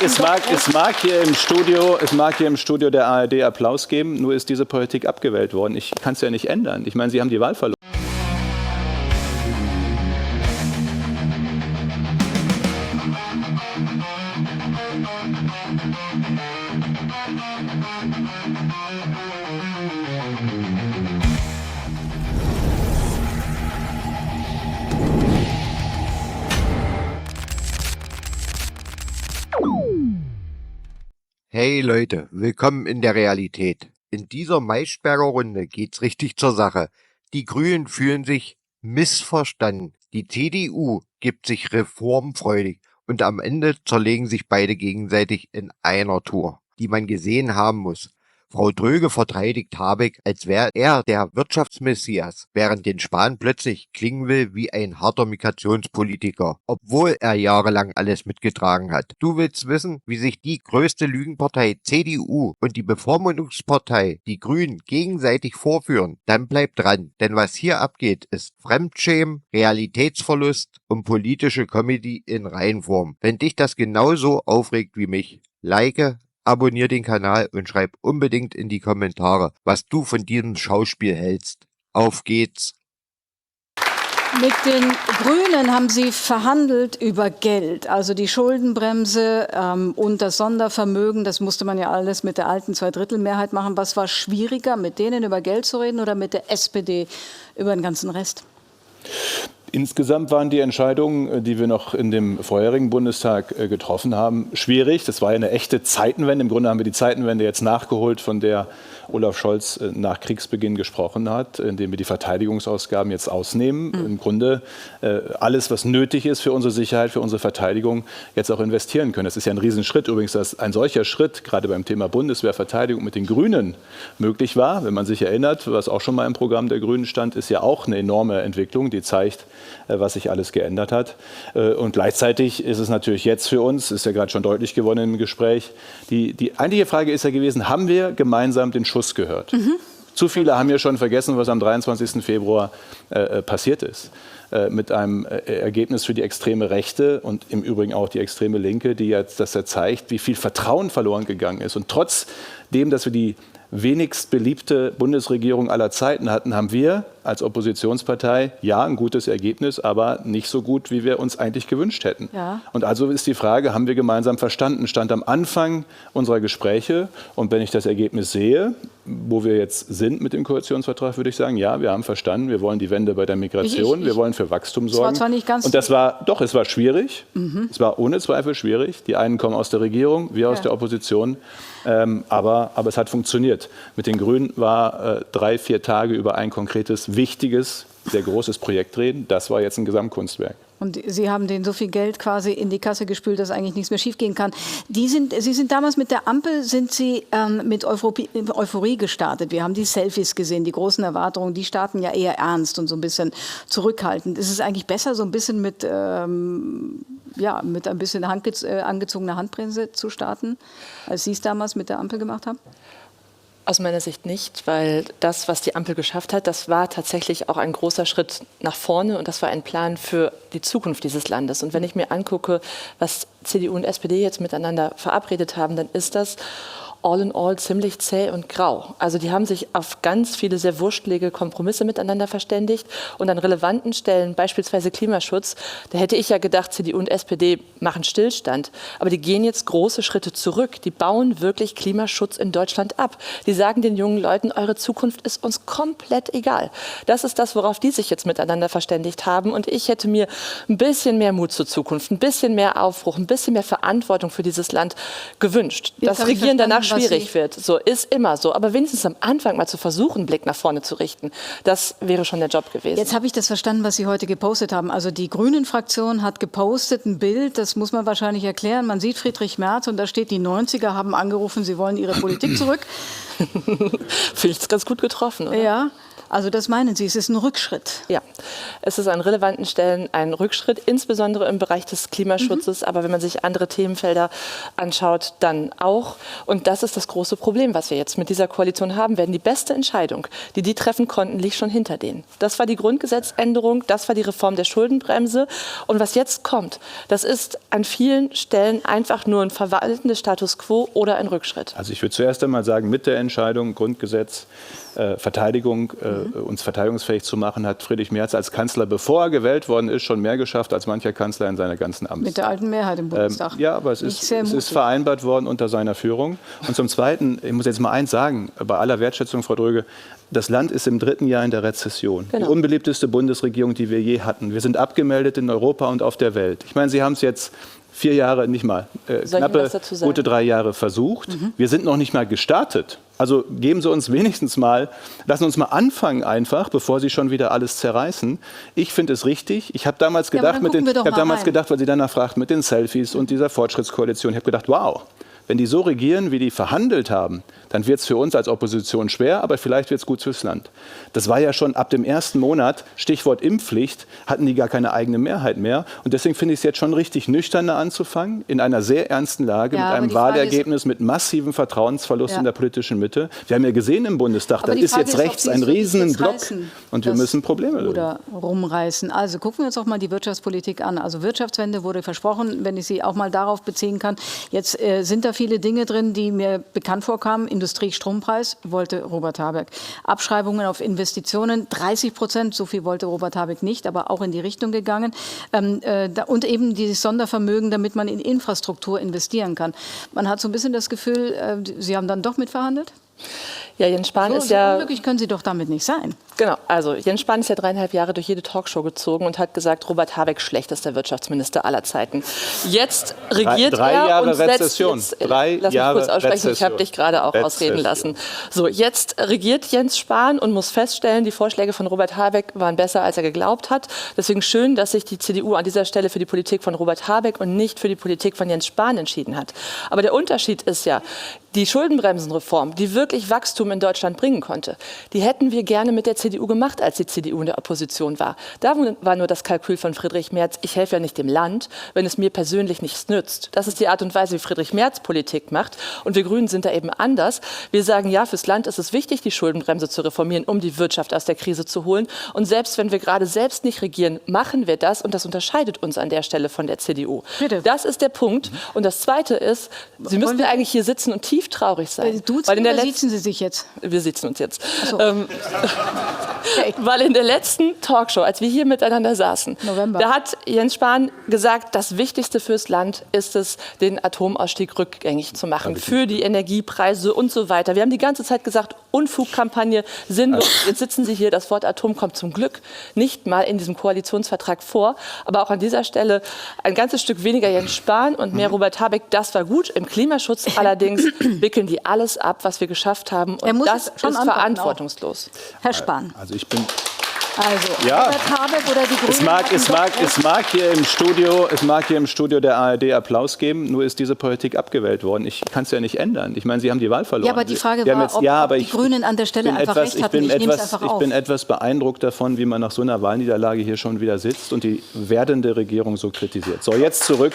Es mag hier im Studio der ARD Applaus geben, nur ist diese Politik abgewählt worden. Ich kann es ja nicht ändern. Ich meine, Sie haben die Wahl verloren. Hey Leute, willkommen in der Realität. In dieser Maischberger-Runde geht's richtig zur Sache. Die Grünen fühlen sich missverstanden. Die CDU gibt sich reformfreudig und am Ende zerlegen sich beide gegenseitig in einer Tour, die man gesehen haben muss. Frau Dröge verteidigt Habeck, als wäre er der Wirtschaftsmessias, während den Spahn plötzlich klingen will wie ein harter Migrationspolitiker, obwohl er jahrelang alles mitgetragen hat. Du willst wissen, wie sich die größte Lügenpartei CDU und die Bevormundungspartei, die Grünen, gegenseitig vorführen? Dann bleib dran, denn was hier abgeht, ist Fremdschämen, Realitätsverlust und politische Comedy in Reinform. Wenn dich das genauso aufregt wie mich, like, abonnier den Kanal und schreib unbedingt in die Kommentare, was du von diesem Schauspiel hältst. Auf geht's! Mit den Grünen haben Sie verhandelt über Geld, also die Schuldenbremse und das Sondervermögen. Das musste man ja alles mit der alten Zweidrittelmehrheit machen. Was war schwieriger, mit denen über Geld zu reden oder mit der SPD über den ganzen Rest? Insgesamt waren die Entscheidungen, die wir noch in dem vorherigen Bundestag getroffen haben, schwierig. Das war ja eine echte Zeitenwende. Im Grunde haben wir die Zeitenwende jetzt nachgeholt, von der Olaf Scholz nach Kriegsbeginn gesprochen hat, indem wir die Verteidigungsausgaben jetzt ausnehmen. Im Grunde alles, was nötig ist für unsere Sicherheit, für unsere Verteidigung, jetzt auch investieren können. Das ist ja ein Riesenschritt. Übrigens, dass ein solcher Schritt, gerade beim Thema Bundeswehrverteidigung mit den Grünen möglich war. Wenn man sich erinnert, was auch schon mal im Programm der Grünen stand, ist ja auch eine enorme Entwicklung, die zeigt, was sich alles geändert hat. Und gleichzeitig ist es natürlich jetzt für uns, ist ja gerade schon deutlich geworden im Gespräch, die eigentliche Frage ist ja gewesen, haben wir gemeinsam den Schuss gehört? Zu viele haben ja schon vergessen, was am 23. Februar passiert ist. Mit einem Ergebnis für die extreme Rechte und im Übrigen auch die extreme Linke, die jetzt, dass er zeigt, wie viel Vertrauen verloren gegangen ist. Und trotzdem, dass wir die wenigst beliebte Bundesregierung aller Zeiten hatten, haben wir als Oppositionspartei, ja, ein gutes Ergebnis, aber nicht so gut, wie wir uns eigentlich gewünscht hätten. Ja. Und also ist die Frage, haben wir gemeinsam verstanden? Stand am Anfang unserer Gespräche. Und wenn ich das Ergebnis sehe, wo wir jetzt sind mit dem Koalitionsvertrag, würde ich sagen, ja, wir haben verstanden, wir wollen die Wende bei der Migration, wir wollen für Wachstum sorgen. Das war zwar nicht ganz und das war, doch, es war schwierig. Es war ohne Zweifel schwierig. Die einen kommen aus der Regierung, wir aus der Opposition. Aber es hat funktioniert. Mit den Grünen war 3-4 Tage über ein konkretes, wichtiges, sehr großes Projekt reden. Das war jetzt ein Gesamtkunstwerk. Und Sie haben denen so viel Geld quasi in die Kasse gespült, dass eigentlich nichts mehr schiefgehen kann. Sie sind damals mit der Ampel mit Euphorie gestartet. Wir haben die Selfies gesehen, die großen Erwartungen, die starten ja eher ernst und so ein bisschen zurückhaltend. Ist es eigentlich besser, so ein bisschen mit ein bisschen angezogener Handbremse zu starten, als Sie es damals mit der Ampel gemacht haben? Aus meiner Sicht nicht, weil das, was die Ampel geschafft hat, das war tatsächlich auch ein großer Schritt nach vorne und das war ein Plan für die Zukunft dieses Landes. Und wenn ich mir angucke, was CDU und SPD jetzt miteinander verabredet haben, dann ist das all in all ziemlich zäh und grau. Also die haben sich auf ganz viele sehr wurschtelige Kompromisse miteinander verständigt und an relevanten Stellen, beispielsweise Klimaschutz, da hätte ich ja gedacht, CDU und SPD machen Stillstand. Aber die gehen jetzt große Schritte zurück. Die bauen wirklich Klimaschutz in Deutschland ab. Die sagen den jungen Leuten, eure Zukunft ist uns komplett egal. Das ist das, worauf die sich jetzt miteinander verständigt haben. Und ich hätte mir ein bisschen mehr Mut zur Zukunft, ein bisschen mehr Aufbruch, ein bisschen mehr Verantwortung für dieses Land gewünscht. Das Regieren danach schwierig wird. So ist immer so. Aber wenigstens am Anfang mal zu versuchen, einen Blick nach vorne zu richten, das wäre schon der Job gewesen. Jetzt habe ich das verstanden, was Sie heute gepostet haben. Also die Grünen-Fraktion hat gepostet ein Bild, das muss man wahrscheinlich erklären. Man sieht Friedrich Merz und da steht, die 90er haben angerufen, sie wollen ihre Politik zurück. Finde ich das ganz gut getroffen, oder? Ja. Also das meinen Sie, es ist ein Rückschritt? Ja, es ist an relevanten Stellen ein Rückschritt, insbesondere im Bereich des Klimaschutzes. Aber wenn man sich andere Themenfelder anschaut, dann auch. Und das ist das große Problem, was wir jetzt mit dieser Koalition haben werden. Die beste Entscheidung, die die treffen konnten, liegt schon hinter denen. Das war die Grundgesetzänderung, das war die Reform der Schuldenbremse. Und was jetzt kommt, das ist an vielen Stellen einfach nur ein verwaltendes Status quo oder ein Rückschritt. Also ich würde zuerst einmal sagen, mit der Entscheidung, Grundgesetz, Verteidigung, uns verteidigungsfähig zu machen, hat Friedrich Merz als Kanzler, bevor er gewählt worden ist, schon mehr geschafft als mancher Kanzler in seiner ganzen Amtszeit. Mit der alten Mehrheit im Bundestag. Ja, aber es ist vereinbart worden unter seiner Führung. Und zum Zweiten, ich muss jetzt mal eins sagen, bei aller Wertschätzung, Frau Dröge, das Land ist im 3. Jahr in der Rezession. Genau. Die unbeliebteste Bundesregierung, die wir je hatten. Wir sind abgemeldet in Europa und auf der Welt. Ich meine, Sie haben es jetzt 4 Jahre, nicht mal, knappe, gute 3 Jahre versucht. Wir sind noch nicht mal gestartet. Also geben Sie uns wenigstens mal, lassen Sie uns mal anfangen einfach, bevor Sie schon wieder alles zerreißen. Ich finde es richtig. Ich habe damals gedacht, weil Sie danach fragten, mit den Selfies und dieser Fortschrittskoalition, ich habe gedacht, wow, wenn die so regieren, wie die verhandelt haben, dann wird es für uns als Opposition schwer, aber vielleicht wird es gut fürs Land. Das war ja schon ab dem ersten Monat, Stichwort Impfpflicht, hatten die gar keine eigene Mehrheit mehr. Und deswegen finde ich es jetzt schon richtig, nüchterner anzufangen, in einer sehr ernsten Lage, mit einem Wahlergebnis, mit massivem Vertrauensverlust in der politischen Mitte. Wir haben ja gesehen im Bundestag, da ist jetzt rechts ein Riesenblock und wir müssen Probleme lösen. Oder rumreißen. Also gucken wir uns auch mal die Wirtschaftspolitik an. Also Wirtschaftswende wurde versprochen, wenn ich Sie auch mal darauf beziehen kann. Jetzt sind da viele Dinge drin, die mir bekannt vorkamen. Industriestrompreis wollte Robert Habeck. Abschreibungen auf Investitionen 30%, so viel wollte Robert Habeck nicht, aber auch in die Richtung gegangen. Und eben dieses Sondervermögen, damit man in Infrastruktur investieren kann. Man hat so ein bisschen das Gefühl, Sie haben dann doch mitverhandelt? Ja, Jens Spahn ist so ja... unglücklich können Sie doch damit nicht sein. Genau, also Jens Spahn ist ja 3,5 Jahre durch jede Talkshow gezogen und hat gesagt, Robert Habeck schlechtester Wirtschaftsminister aller Zeiten. Jetzt regiert drei er Jahre und Rezession. setzt... Drei lass mich Jahre kurz aussprechen, Rezession. ich habe dich gerade auch ausreden lassen. So, jetzt regiert Jens Spahn und muss feststellen, die Vorschläge von Robert Habeck waren besser, als er geglaubt hat. Deswegen schön, dass sich die CDU an dieser Stelle für die Politik von Robert Habeck und nicht für die Politik von Jens Spahn entschieden hat. Aber der Unterschied ist ja, die Schuldenbremsenreform, die wirklich Wachstum in Deutschland bringen konnte, die hätten wir gerne mit der CDU gemacht, als die CDU in der Opposition war. Da war nur das Kalkül von Friedrich Merz, ich helfe ja nicht dem Land, wenn es mir persönlich nichts nützt. Das ist die Art und Weise, wie Friedrich Merz Politik macht. Und wir Grünen sind da eben anders. Wir sagen, ja, fürs Land ist es wichtig, die Schuldenbremse zu reformieren, um die Wirtschaft aus der Krise zu holen. Und selbst wenn wir gerade selbst nicht regieren, machen wir das. Und das unterscheidet uns an der Stelle von der CDU. Bitte. Das ist der Punkt. Und das Zweite ist, Sie müssten ja eigentlich hier sitzen und tief traurig sein. Duzen oder siezen Sie sich jetzt? Wir sitzen uns jetzt. So. Weil in der letzten Talkshow, als wir hier miteinander saßen, November. da hat Jens Spahn gesagt, das Wichtigste fürs Land ist es, den Atomausstieg rückgängig zu machen, für die Energiepreise und so weiter. Wir haben die ganze Zeit gesagt, Unfugkampagne, sinnlos. Jetzt sitzen Sie hier, das Wort Atom kommt zum Glück nicht mal in diesem Koalitionsvertrag vor. Aber auch an dieser Stelle ein ganzes Stück weniger Jens Spahn und mehr Robert Habeck, das war gut. Im Klimaschutz allerdings wickeln die alles ab, was wir geschafft haben. Und das ist verantwortungslos. Herr Spahn. Also ich bin... Ja. Robert Habeck oder die Grünen es mag hier im Studio der ARD Applaus geben, nur ist diese Politik abgewählt worden. Ich kann es ja nicht ändern. Ich meine, Sie haben die Wahl verloren. Ja, aber die Frage war, ob die Grünen an der Stelle einfach recht hatten. Ich nehme es einfach auf. Ich bin etwas beeindruckt davon, wie man nach so einer Wahlniederlage hier schon wieder sitzt und die werdende Regierung so kritisiert. So, jetzt zurück,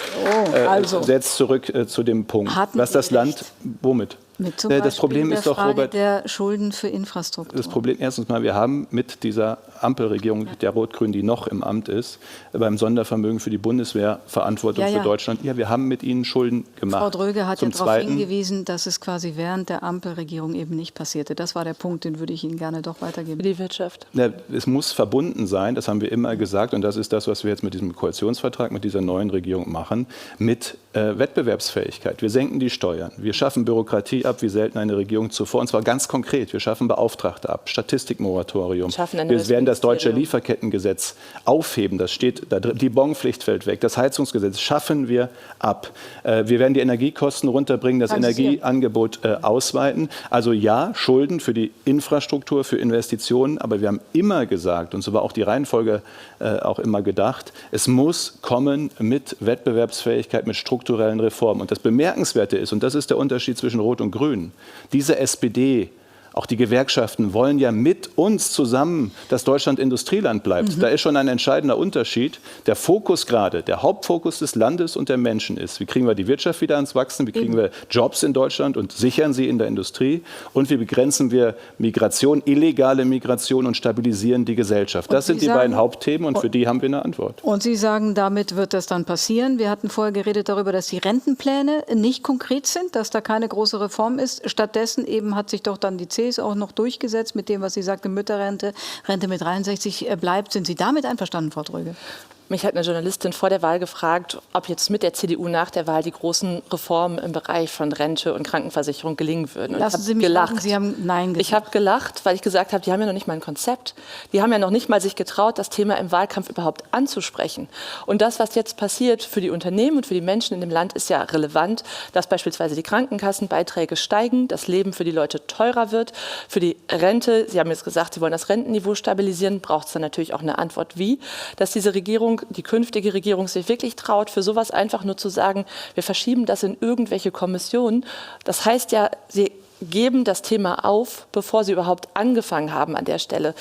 zu dem Punkt. Was das Land, womit? Mit zum Das Problem Beispiel ist doch, Frage Robert, der Schulden für Infrastruktur. das Problem, erstens mal, wir haben mit dieser Ampelregierung, der Rot-Grün, die noch im Amt ist, beim Sondervermögen für die Bundeswehr Verantwortung für Deutschland. Ja, wir haben mit ihnen Schulden gemacht. Frau Dröge hat ja darauf hingewiesen, dass es quasi während der Ampelregierung eben nicht passierte. Das war der Punkt, den würde ich Ihnen gerne doch weitergeben. Die Wirtschaft. Ja, es muss verbunden sein, das haben wir immer gesagt, und das ist das, was wir jetzt mit diesem Koalitionsvertrag, mit dieser neuen Regierung machen, mit Wettbewerbsfähigkeit. Wir senken die Steuern, wir schaffen Bürokratie ab, wie selten eine Regierung zuvor, und zwar ganz konkret. Wir schaffen Beauftragte ab, Statistikmoratorium. Wir werden das deutsche Lieferkettengesetz aufheben, das steht da drin. Die Bonpflicht fällt weg, das Heizungsgesetz schaffen wir ab. Wir werden die Energiekosten runterbringen, das Energieangebot ausweiten. Also ja, Schulden für die Infrastruktur, für Investitionen, aber wir haben immer gesagt, und so war auch die Reihenfolge auch immer gedacht, es muss kommen mit Wettbewerbsfähigkeit, mit strukturellen Reformen. Und das Bemerkenswerte ist, und das ist der Unterschied zwischen Rot und Grün, diese SPD Auch die Gewerkschaften wollen ja mit uns zusammen, dass Deutschland Industrieland bleibt. Da ist schon ein entscheidender Unterschied. Der Fokus gerade, der Hauptfokus des Landes und der Menschen ist, wie kriegen wir die Wirtschaft wieder ans Wachsen, wie kriegen wir Jobs in Deutschland und sichern sie in der Industrie und wie begrenzen wir Migration, illegale Migration und stabilisieren die Gesellschaft. Das sind die beiden Hauptthemen und für die haben wir eine Antwort. Und Sie sagen, damit wird das dann passieren. Wir hatten vorher geredet darüber, dass die Rentenpläne nicht konkret sind, dass da keine große Reform ist. Stattdessen eben hat sich doch dann die CSU auch noch durchgesetzt mit dem, was sie sagte, Mütterrente, Rente mit 63 bleibt. Sind Sie damit einverstanden, Frau Dröge? Mich hat eine Journalistin vor der Wahl gefragt, ob jetzt mit der CDU nach der Wahl die großen Reformen im Bereich von Rente und Krankenversicherung gelingen würden. Und Lassen Sie mich gelacht. sagen, Sie haben Nein gesagt. Ich habe gelacht, weil ich gesagt habe, die haben ja noch nicht mal ein Konzept. Die haben ja noch nicht mal sich getraut, das Thema im Wahlkampf überhaupt anzusprechen. Und das, was jetzt passiert für die Unternehmen und für die Menschen in dem Land, ist ja relevant, dass beispielsweise die Krankenkassenbeiträge steigen, das Leben für die Leute teurer wird. Für die Rente, Sie haben jetzt gesagt, Sie wollen das Rentenniveau stabilisieren, braucht es dann natürlich auch eine Antwort, wie, dass diese Regierung, die künftige Regierung sich wirklich traut, für sowas einfach nur zu sagen, wir verschieben das in irgendwelche Kommissionen. Das heißt ja, sie geben das Thema auf, bevor sie überhaupt angefangen haben an der Stelle.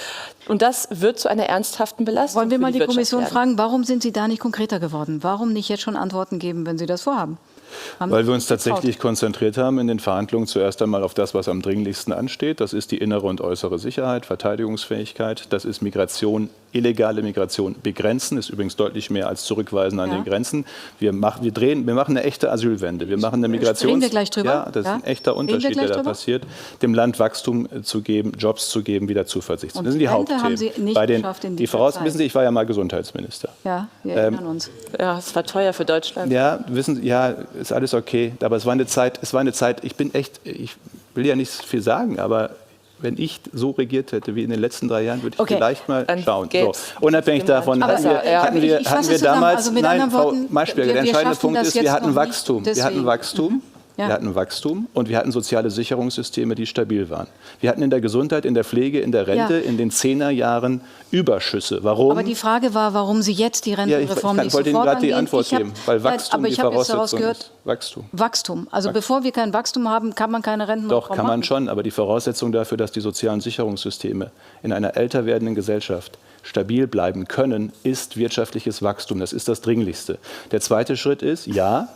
Und das wird zu einer ernsthaften Belastung. Wollen wir mal die Wirtschaft Kommission werden. fragen, warum sind Sie da nicht konkreter geworden? Warum nicht jetzt schon Antworten geben, wenn Sie das vorhaben? Weil wir uns tatsächlich konzentriert haben in den Verhandlungen zuerst einmal auf das, was am dringlichsten ansteht. Das ist die innere und äußere Sicherheit, Verteidigungsfähigkeit. Das ist Migration, illegale Migration begrenzen. Ist übrigens deutlich mehr als zurückweisen an den Grenzen. Wir machen eine echte Asylwende. Wir machen eine Reden wir gleich drüber? Ja, das ist ein echter Unterschied, der da passiert. Dem Land Wachstum zu geben, Jobs zu geben, wieder Zuversicht. Und Das sind die die Rente Hauptthemen. haben Sie nicht geschafft in dieser Zeit. Wissen Sie, ich war ja mal Gesundheitsminister. Ja, wir erinnern uns. Ja, es war teuer für Deutschland. Ja, wissen Sie, ja, ist alles okay. Aber es war eine Zeit, ich will ja nicht viel sagen, aber wenn ich so regiert hätte wie in den letzten 3 Jahren, würde ich vielleicht mal Dann schauen. So, gäb's unabhängig davon Aber hatten wir ich fasse wir zusammen. damals, Also mit nein, anderen Frau Worten, Maischberger, der wir entscheidende schaffen Punkt das ist, wir jetzt hatten noch Wachstum. nicht. Wir hatten Deswegen. Wachstum. Ja. Wir hatten Wachstum und wir hatten soziale Sicherungssysteme, die stabil waren. Wir hatten in der Gesundheit, in der Pflege, in der Rente in den 10er Jahren Überschüsse. Warum? Aber die Frage war, warum Sie jetzt die Rentenreform nicht ich wollte Ihnen sofort gerade die angehen. Antwort geben, weil Wachstum die Voraussetzung ist. Wachstum. Also bevor wir kein Wachstum haben, kann man keine Rentenreform Doch, kann man machen. schon, aber die Voraussetzung dafür, dass die sozialen Sicherungssysteme in einer älter werdenden Gesellschaft stabil bleiben können, ist wirtschaftliches Wachstum. Das ist das Dringlichste. Der zweite Schritt ist, ja,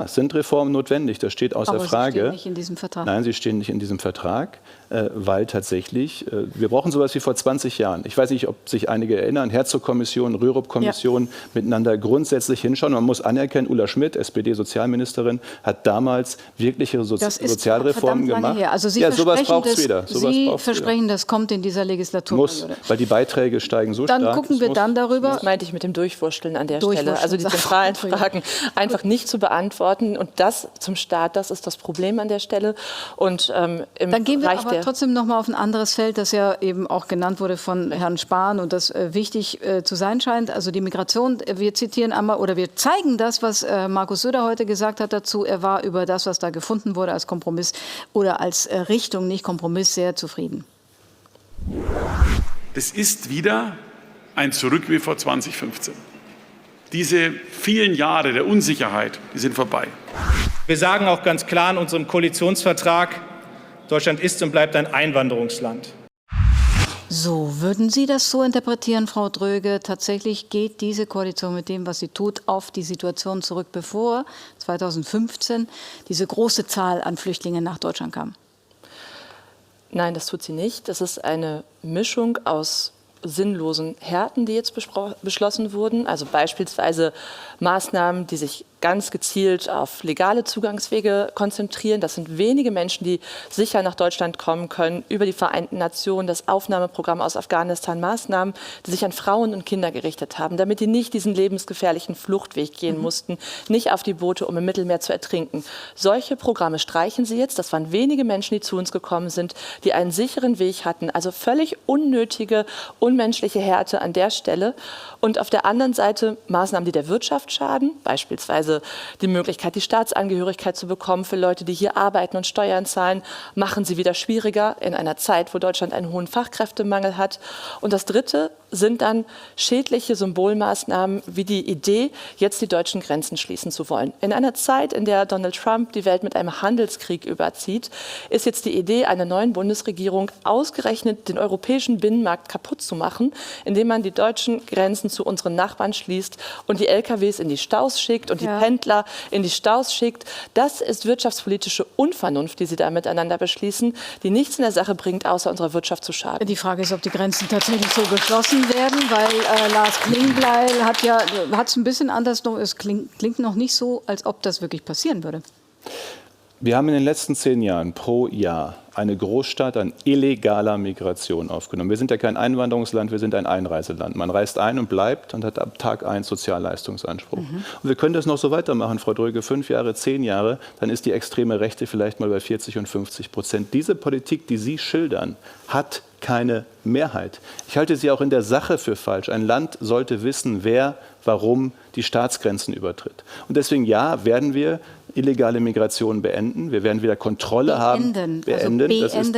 es sind Reformen notwendig, das steht außer Frage. Sie stehen nicht in diesem Vertrag. Nein, sie stehen nicht in diesem Vertrag, weil tatsächlich, wir brauchen sowas wie vor 20 Jahren. Ich weiß nicht, ob sich einige erinnern, Herzog-Kommission, Rürup-Kommission miteinander grundsätzlich hinschauen. Man muss anerkennen, Ulla Schmidt, SPD-Sozialministerin, hat damals wirkliche Sozialreformen gemacht. Also Sie sowas braucht es wieder. Sie versprechen, das kommt in dieser Legislatur. Muss, weil die Beiträge steigen so stark. Dann gucken wir dann darüber. Das meinte ich mit dem Durchwurschteln an der Stelle. Also die zentralen Fragen einfach nicht zu beantworten. Und das zum Start, das ist das Problem an der Stelle. Und im Dann gehen wir Bereich aber trotzdem noch mal auf ein anderes Feld, das ja eben auch genannt wurde von Herrn Spahn und das wichtig zu sein scheint. Also die Migration, wir zitieren einmal oder wir zeigen das, was Markus Söder heute gesagt hat dazu. Er war über das, was da gefunden wurde als Kompromiss oder als Richtung, nicht Kompromiss, sehr zufrieden. Das ist wieder ein Zurück wie vor 2015. Diese vielen Jahre der Unsicherheit, die sind vorbei. Wir sagen auch ganz klar in unserem Koalitionsvertrag, Deutschland ist und bleibt ein Einwanderungsland. So, würden Sie das so interpretieren, Frau Dröge? Tatsächlich geht diese Koalition mit dem, was sie tut, auf die Situation zurück, bevor 2015 diese große Zahl an Flüchtlingen nach Deutschland kam? Nein, das tut sie nicht. Das ist eine Mischung aus sinnlosen Härten, die jetzt beschlossen wurden. Also beispielsweise Maßnahmen, die sich ganz gezielt auf legale Zugangswege konzentrieren. Das sind wenige Menschen, die sicher nach Deutschland kommen können, über die Vereinten Nationen, das Aufnahmeprogramm aus Afghanistan, Maßnahmen, die sich an Frauen und Kinder gerichtet haben, damit die nicht diesen lebensgefährlichen Fluchtweg gehen mussten, nicht auf die Boote, um im Mittelmeer zu ertrinken. Solche Programme streichen sie jetzt. Das waren wenige Menschen, die zu uns gekommen sind, die einen sicheren Weg hatten. Also völlig unnötige, unmenschliche Härte an der Stelle. Und auf der anderen Seite Maßnahmen, die der Wirtschaft schaden, beispielsweise die Möglichkeit, die Staatsangehörigkeit zu bekommen für Leute, die hier arbeiten und Steuern zahlen, machen sie wieder schwieriger in einer Zeit, wo Deutschland einen hohen Fachkräftemangel hat. Und das Dritte sind dann schädliche Symbolmaßnahmen wie die Idee, jetzt die deutschen Grenzen schließen zu wollen. In einer Zeit, in der Donald Trump die Welt mit einem Handelskrieg überzieht, ist jetzt die Idee einer neuen Bundesregierung, ausgerechnet den europäischen Binnenmarkt kaputt zu machen, indem man die deutschen Grenzen zu unseren Nachbarn schließt und die LKWs in die Staus schickt und die Pendler in die Staus schickt. Das ist wirtschaftspolitische Unvernunft, die sie da miteinander beschließen, die nichts in der Sache bringt, außer unserer Wirtschaft zu schaden. Die Frage ist, ob die Grenzen tatsächlich so geschlossen werden, weil Lars Klingbeil hat es ein bisschen anders noch, es klingt noch nicht so, als ob das wirklich passieren würde. Wir haben in den letzten 10 Jahren pro Jahr eine Großstadt an illegaler Migration aufgenommen. Wir sind ja kein Einwanderungsland, wir sind ein Einreiseland. Man reist ein und bleibt und hat ab Tag 1 Sozialleistungsanspruch. Und wir können das noch so weitermachen, Frau Dröge, 5 Jahre, 10 Jahre, dann ist die extreme Rechte vielleicht mal bei 40 und 50%. Diese Politik, die Sie schildern, hat keine Mehrheit. Ich halte sie auch in der Sache für falsch. Ein Land sollte wissen, wer, warum die Staatsgrenzen übertritt. Und deswegen, ja, werden wir illegale Migration beenden. Wir werden wieder Kontrolle haben. Beenden.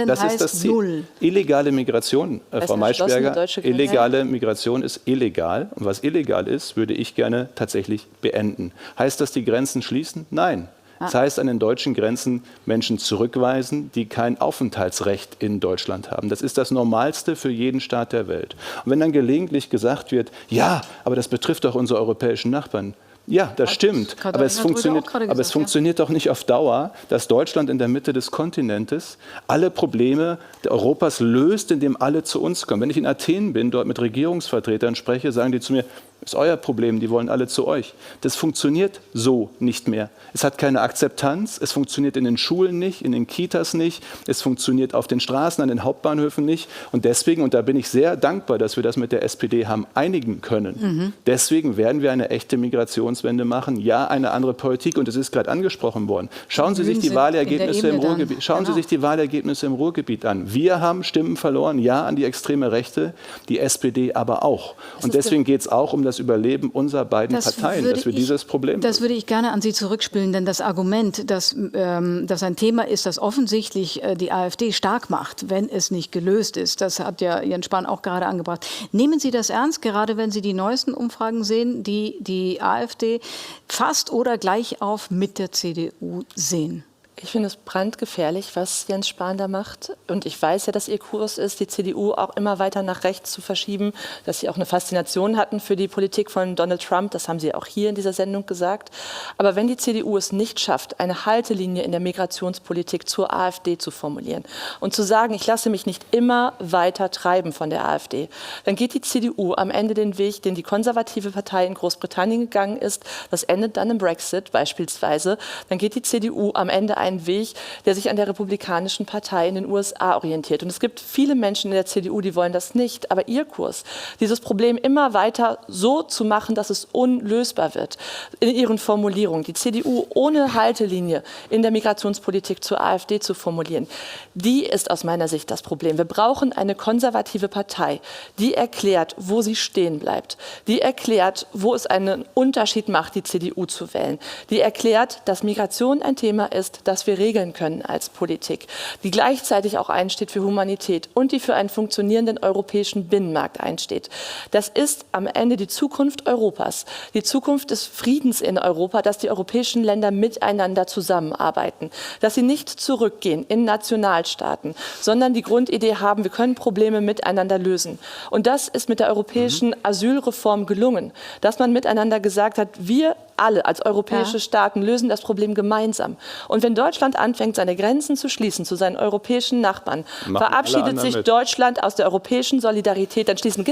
Das ist das Ziel. Null. Illegale Migration, Frau Maischberger, illegale Migration ist illegal. Und was illegal ist, würde ich gerne tatsächlich beenden. Heißt das, die Grenzen schließen? Nein. Das heißt, an den deutschen Grenzen Menschen zurückweisen, die kein Aufenthaltsrecht in Deutschland haben. Das ist das Normalste für jeden Staat der Welt. Und wenn dann gelegentlich gesagt wird, ja, aber das betrifft doch unsere europäischen Nachbarn. Ja, das stimmt, aber es funktioniert doch nicht auf Dauer, dass Deutschland in der Mitte des Kontinentes alle Probleme Europas löst, indem alle zu uns kommen. Wenn ich in Athen bin, dort mit Regierungsvertretern spreche, sagen die zu mir, das ist euer Problem, die wollen alle zu euch. Das funktioniert so nicht mehr. Es hat keine Akzeptanz, es funktioniert in den Schulen nicht, in den Kitas nicht, es funktioniert auf den Straßen, an den Hauptbahnhöfen nicht. Und deswegen, und da bin ich sehr dankbar, dass wir das mit der SPD haben einigen können, deswegen werden wir eine echte Migrationswende machen. Ja, eine andere Politik, und es ist gerade angesprochen worden. Schauen Sie sich die Wahlergebnisse im Ruhrgebiet, Sie sich die Wahlergebnisse im Ruhrgebiet an. Wir haben Stimmen verloren, ja, an die extreme Rechte, die SPD aber auch. Und deswegen geht es auch um das Überleben unserer beiden Parteien, dass wir dieses Problem Das würde ich gerne an Sie zurückspielen, denn das Argument, dass ein Thema ist, das offensichtlich die AfD stark macht, wenn es nicht gelöst ist, das hat ja Jens Spahn auch gerade angebracht. Nehmen Sie das ernst, gerade wenn Sie die neuesten Umfragen sehen, die die AfD fast oder gleich auf mit der CDU sehen? Ich finde es brandgefährlich, was Jens Spahn da macht. Und ich weiß ja, dass ihr Kurs ist, die CDU auch immer weiter nach rechts zu verschieben, dass sie auch eine Faszination hatten für die Politik von Donald Trump. Das haben sie auch hier in dieser Sendung gesagt. Aber wenn die CDU es nicht schafft, eine Haltelinie in der Migrationspolitik zur AfD zu formulieren und zu sagen, ich lasse mich nicht immer weiter treiben von der AfD, dann geht die CDU am Ende den Weg, den die konservative Partei in Großbritannien gegangen ist. Das endet dann im Brexit beispielsweise. Dann geht die CDU am Ende einen Weg, der sich an der Republikanischen Partei in den USA orientiert. Und es gibt viele Menschen in der CDU, die wollen das nicht. Aber ihr Kurs, dieses Problem immer weiter so zu machen, dass es unlösbar wird, in ihren Formulierungen, die CDU ohne Haltelinie in der Migrationspolitik zur AfD zu formulieren, die ist aus meiner Sicht das Problem. Wir brauchen eine konservative Partei, die erklärt, wo sie stehen bleibt, die erklärt, wo es einen Unterschied macht, die CDU zu wählen, die erklärt, dass Migration ein Thema ist, das wir regeln können als Politik, die gleichzeitig auch einsteht für Humanität und die für einen funktionierenden europäischen Binnenmarkt einsteht. Das ist am Ende die Zukunft Europas, die Zukunft des Friedens in Europa, dass die europäischen Länder miteinander zusammenarbeiten, dass sie nicht zurückgehen in Nationalstaaten, sondern die Grundidee haben, wir können Probleme miteinander lösen. Und das ist mit der europäischen Asylreform gelungen, dass man miteinander gesagt hat, wir alle als europäische Staaten lösen das Problem gemeinsam. Und wenn Deutschland anfängt, seine Grenzen zu schließen zu seinen europäischen Nachbarn, verabschiedet sich Deutschland aus der europäischen Solidarität, dann schließen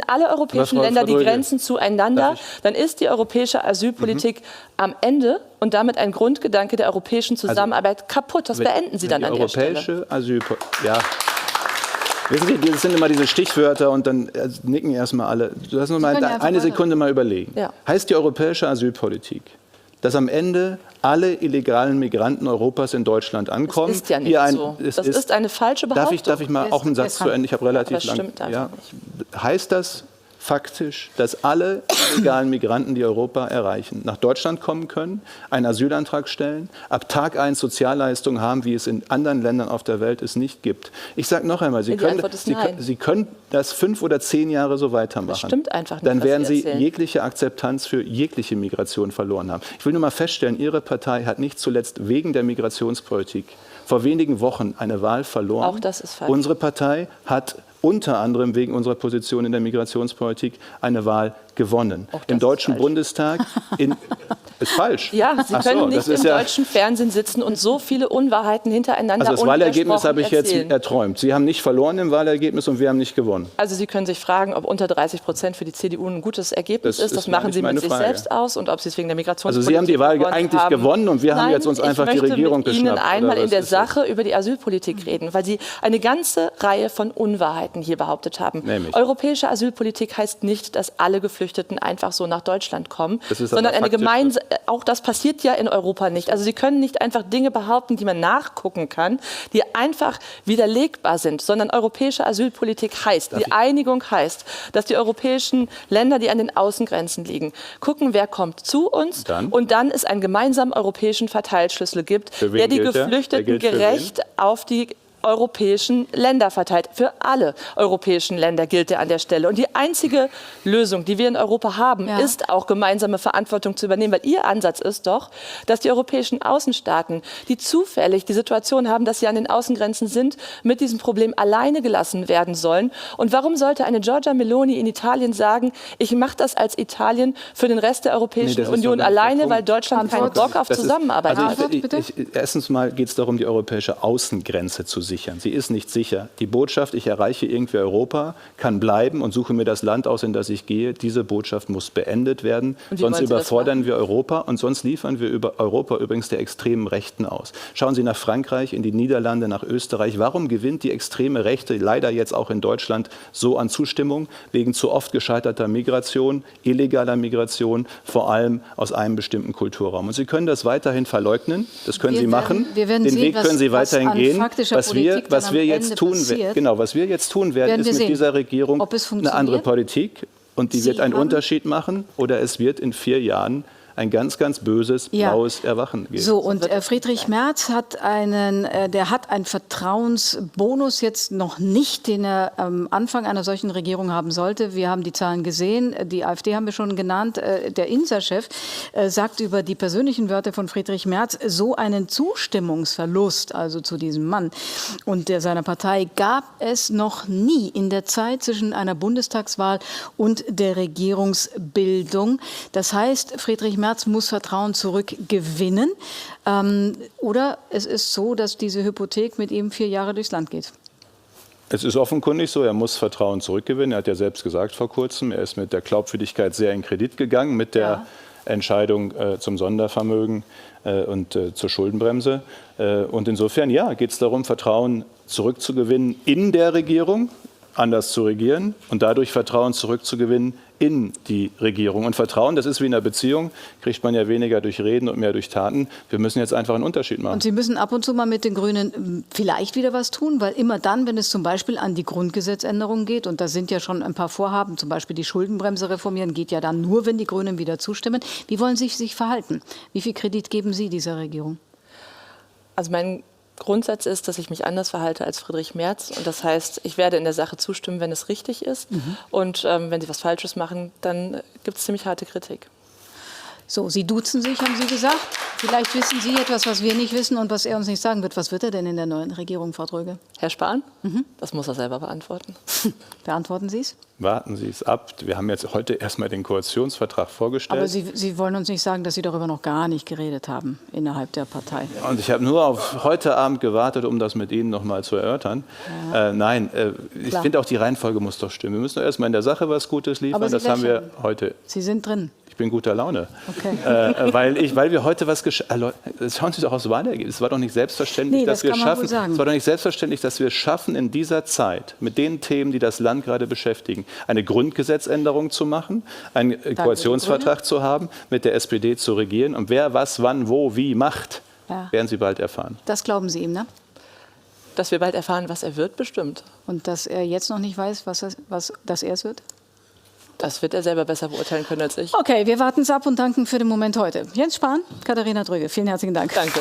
alle europäischen Länder die Grenzen zueinander, dann ist die europäische Asylpolitik am Ende und damit ein Grundgedanke der europäischen Zusammenarbeit kaputt. Das beenden Sie dann an der Stelle. Europäische Asylpolitik, ja. Wissen Sie, das sind immer diese Stichwörter und dann nicken erstmal alle. Du hast noch mal eine Sekunde mal überlegen. Ja. Heißt die europäische Asylpolitik, dass am Ende alle illegalen Migranten Europas in Deutschland ankommen? Das ist ja nicht so. Das ist eine falsche Behauptung. Darf ich mal auch einen Satz zu Ende? Ich habe relativ lang. Heißt das faktisch, dass alle illegalen Migranten, die Europa erreichen, nach Deutschland kommen können, einen Asylantrag stellen, ab Tag 1 Sozialleistungen haben, wie es in anderen Ländern auf der Welt es nicht gibt. Ich sage noch einmal, Sie können das 5 oder 10 Jahre so weitermachen. Das stimmt einfach nicht, Dann werden Sie erzählen. jegliche Akzeptanz für jegliche Migration verloren haben. Ich will nur mal feststellen, Ihre Partei hat nicht zuletzt wegen der Migrationspolitik vor wenigen Wochen eine Wahl verloren. Auch das ist falsch. Unsere Partei hat unter anderem wegen unserer Position in der Migrationspolitik eine Wahl gewonnen. Im Deutschen Bundestag ist falsch. Ja, Sie können nicht im deutschen Fernsehen sitzen und so viele Unwahrheiten hintereinander Also das Wahlergebnis habe ich jetzt erzählen. erträumt. Sie haben nicht verloren im Wahlergebnis und wir haben nicht gewonnen. Also Sie können sich fragen, ob unter 30% für die CDU ein gutes Ergebnis ist. Das machen Sie mit sich selbst aus und ob Sie es wegen der Migrationspolitik Also Sie haben die Wahl eigentlich gewonnen und wir haben jetzt uns einfach die Regierung geschnappt. Ich möchte mit Ihnen einmal in der Sache über die Asylpolitik reden, weil Sie eine ganze Reihe von Unwahrheiten hier behauptet haben. Nämlich? Europäische Asylpolitik heißt nicht, dass alle Geflüchteten einfach so nach Deutschland kommen, Das ist sondern aber eine faktisch. gemeinsame, auch das passiert ja in Europa nicht. Also Sie können nicht einfach Dinge behaupten, die man nachgucken kann, die einfach widerlegbar sind, sondern europäische Asylpolitik heißt, die Einigung heißt, dass die europäischen Länder, die an den Außengrenzen liegen, gucken, wer kommt zu uns und dann es einen gemeinsamen europäischen Verteilschlüssel gibt, der die Geflüchteten gerecht auf die europäischen Länder verteilt. Für alle europäischen Länder gilt er an der Stelle. Und die einzige Lösung, die wir in Europa haben, ist auch gemeinsame Verantwortung zu übernehmen. Weil Ihr Ansatz ist doch, dass die europäischen Außenstaaten, die zufällig die Situation haben, dass sie an den Außengrenzen sind, mit diesem Problem alleine gelassen werden sollen. Und warum sollte eine Giorgia Meloni in Italien sagen, ich mache das als Italien für den Rest der Europäischen Union alleine, weil Deutschland keinen Bock auf Zusammenarbeit hat? Erstens mal geht es darum, die europäische Außengrenze zu sichern. Sie ist nicht sicher. Die Botschaft, ich erreiche irgendwie Europa, kann bleiben und suche mir das Land aus, in das ich gehe. Diese Botschaft muss beendet werden. Sonst überfordern wir Europa und sonst liefern wir über Europa übrigens der extremen Rechten aus. Schauen Sie nach Frankreich, in die Niederlande, nach Österreich. Warum gewinnt die extreme Rechte, leider jetzt auch in Deutschland, so an Zustimmung? Wegen zu oft gescheiterter Migration, illegaler Migration, vor allem aus einem bestimmten Kulturraum. Und Sie können das weiterhin verleugnen. Das können Sie machen. Den Weg können Sie weiterhin gehen. Was wir jetzt tun werden, ist mit dieser Regierung eine andere Politik und die wird einen Unterschied machen oder es wird in 4 Jahren ein ganz, ganz böses, blaues Erwachen geben. So, und Friedrich Merz hat einen Vertrauensbonus jetzt noch nicht, den er am Anfang einer solchen Regierung haben sollte. Wir haben die Zahlen gesehen, die AfD haben wir schon genannt. Der INSA-Chef sagt über die persönlichen Wörter von Friedrich Merz, so einen Zustimmungsverlust, also zu diesem Mann und seiner Partei, gab es noch nie in der Zeit zwischen einer Bundestagswahl und der Regierungsbildung. Das heißt, Friedrich Merz muss Vertrauen zurückgewinnen. Oder es ist so, dass diese Hypothek mit ihm 4 Jahre durchs Land geht. Es ist offenkundig so, er muss Vertrauen zurückgewinnen. Er hat ja selbst gesagt vor kurzem, er ist mit der Glaubwürdigkeit sehr in Kredit gegangen, mit der Entscheidung zum Sondervermögen und zur Schuldenbremse. Und insofern, geht es darum, Vertrauen zurückzugewinnen in der Regierung, anders zu regieren und dadurch Vertrauen zurückzugewinnen in die Regierung. Und Vertrauen, das ist wie in einer Beziehung, kriegt man ja weniger durch Reden und mehr durch Taten. Wir müssen jetzt einfach einen Unterschied machen. Und Sie müssen ab und zu mal mit den Grünen vielleicht wieder was tun, weil immer dann, wenn es zum Beispiel an die Grundgesetzänderung geht, und da sind ja schon ein paar Vorhaben, zum Beispiel die Schuldenbremse reformieren, geht ja dann nur, wenn die Grünen wieder zustimmen. Wie wollen Sie sich verhalten? Wie viel Kredit geben Sie dieser Regierung? Also mein Grundsatz ist, dass ich mich anders verhalte als Friedrich Merz. Und das heißt, ich werde in der Sache zustimmen, wenn es richtig ist. Und wenn Sie was Falsches machen, dann gibt es ziemlich harte Kritik. So, Sie duzen sich, haben Sie gesagt. Vielleicht wissen Sie etwas, was wir nicht wissen und was er uns nicht sagen wird. Was wird er denn in der neuen Regierung, Frau Dröge? Herr Spahn? Das muss er selber beantworten. Beantworten Sie es? Warten Sie es ab. Wir haben jetzt heute erstmal den Koalitionsvertrag vorgestellt. Aber Sie wollen uns nicht sagen, dass Sie darüber noch gar nicht geredet haben innerhalb der Partei. Und ich habe nur auf heute Abend gewartet, um das mit Ihnen noch mal zu erörtern. Ich finde auch, die Reihenfolge muss doch stimmen. Wir müssen doch erstmal in der Sache was Gutes liefern. Aber das haben wir heute. Sie sind drin. Ich bin guter Laune. Okay. Weil wir heute was schauen Sie doch aufs Wahlergebnis. Es war doch nicht selbstverständlich, dass wir es schaffen, in dieser Zeit mit den Themen, die das Land gerade beschäftigen, eine Grundgesetzänderung zu machen, einen Koalitionsvertrag zu haben, mit der SPD zu regieren. Und wer was, wann, wo, wie macht, werden Sie bald erfahren. Das glauben Sie ihm, ne? Dass wir bald erfahren, was er wird, bestimmt. Und dass er jetzt noch nicht weiß, dass er es wird? Das wird er selber besser beurteilen können als ich. Okay, wir warten es ab und danken für den Moment heute. Jens Spahn, Katharina Drüge, vielen herzlichen Dank. Danke.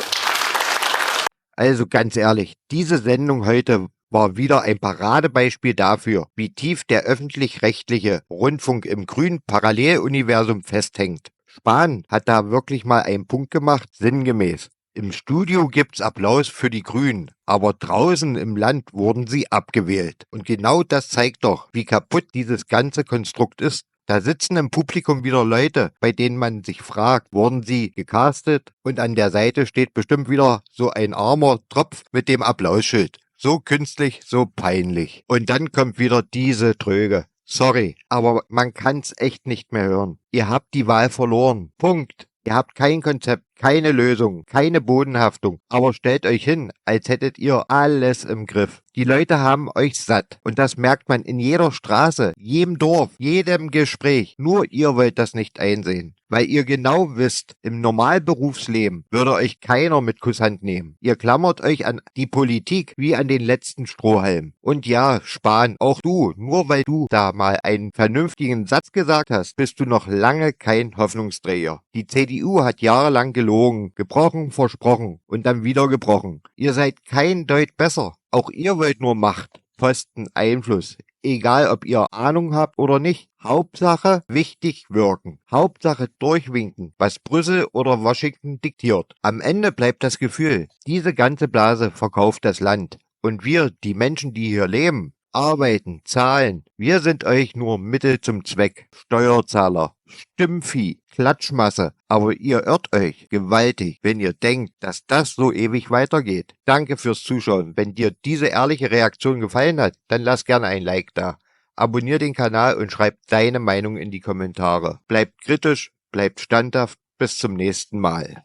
Also ganz ehrlich, diese Sendung heute war wieder ein Paradebeispiel dafür, wie tief der öffentlich-rechtliche Rundfunk im grünen Paralleluniversum festhängt. Spahn hat da wirklich mal einen Punkt gemacht, sinngemäß. Im Studio gibt's Applaus für die Grünen, aber draußen im Land wurden sie abgewählt. Und genau das zeigt doch, wie kaputt dieses ganze Konstrukt ist. Da sitzen im Publikum wieder Leute, bei denen man sich fragt, wurden sie gecastet? Und an der Seite steht bestimmt wieder so ein armer Tropf mit dem Applausschild. So künstlich, so peinlich. Und dann kommt wieder diese Tröge. Sorry, aber man kann's echt nicht mehr hören. Ihr habt die Wahl verloren. Punkt. Ihr habt kein Konzept, keine Lösung, keine Bodenhaftung. Aber stellt euch hin, als hättet ihr alles im Griff. Die Leute haben euch satt. Und das merkt man in jeder Straße, jedem Dorf, jedem Gespräch. Nur ihr wollt das nicht einsehen. Weil ihr genau wisst, im Normalberufsleben würde euch keiner mit Kusshand nehmen. Ihr klammert euch an die Politik wie an den letzten Strohhalm. Und ja, Spahn, auch du, nur weil du da mal einen vernünftigen Satz gesagt hast, bist du noch lange kein Hoffnungsträger. Die CDU hat jahrelang gelogen, gebrochen, versprochen und dann wieder gebrochen. Ihr seid kein Deut besser. Auch ihr wollt nur Macht, Posten, Einfluss. Egal, ob ihr Ahnung habt oder nicht. Hauptsache wichtig wirken. Hauptsache durchwinken, was Brüssel oder Washington diktiert. Am Ende bleibt das Gefühl, diese ganze Blase verkauft das Land. Und wir, die Menschen, die hier leben, arbeiten, zahlen. Wir sind euch nur Mittel zum Zweck. Steuerzahler, Stimmvieh, Klatschmasse. Aber ihr irrt euch gewaltig, wenn ihr denkt, dass das so ewig weitergeht. Danke fürs Zuschauen. Wenn dir diese ehrliche Reaktion gefallen hat, dann lass gerne ein Like da. Abonnier den Kanal und schreib deine Meinung in die Kommentare. Bleibt kritisch, bleibt standhaft. Bis zum nächsten Mal.